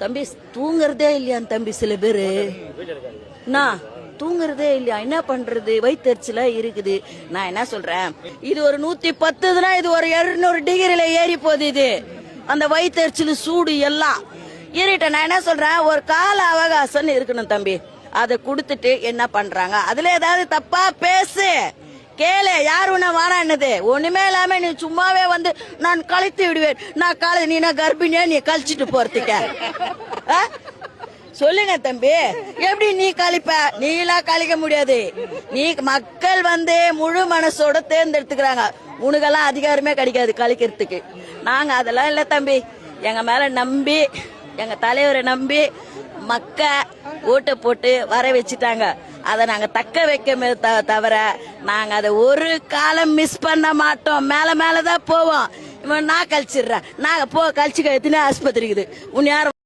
தம்பி தூங்குறதே இல்லையா தம்பி சில பேரு தூங்குறதே இல்லையா, என்ன பண்றது? வயிற்றுல இருக்குது. நான் என்ன சொல்றேன், இது ஒரு 110 இது ஒரு 200 டிகிரில ஏறி போகுது. இது அந்த வயிற்றுல சூடு எல்லாம் ஏறிட்ட. நான் என்ன சொல்றேன், ஒரு கால அவகாசம் இருக்கணும் தம்பி. அதை கொடுத்துட்டு என்ன பண்றாங்க, அதுல ஏதாவது தப்பா பேசு, கேளு. யாரு உன்ன வாரான்னது ஒண்ணுமே இல்லாம நீ சும்மாவே வந்து நான் கழித்து விடுவேன், நான் காலை நீ நான் கர்ப்பிணியா நீ கழிச்சிட்டு போறதுக்க சொல்லுங்க தம்பி, எப்படி நீ கழிப்ப? நீலாம் கழிக்க முடியாது. நீ மக்கள் வந்து முழு மனசோட தேர்ந்தெடுத்துக்கிறாங்க. உனக்கெல்லாம் அதிகாரமே கிடைக்காது கழிக்கிறதுக்கு. நாங்க அதெல்லாம் இல்ல தம்பி. எங்க மேல நம்பி, எங்க தலைவரை நம்பி மக்க ஓட்டு போட்டு வர வச்சுட்டாங்க. அதை நாங்க தக்க வைக்க தவிர நாங்க அதை ஒரு காலம் மிஸ் பண்ண மாட்டோம். மேல மேலதான் போவோம். இவன் நான் கழிச்சிடுறேன், நாங்க போ கழிச்சுக்க எத்தனை ஆஸ்பத்திரி இருக்குது, உன் யார்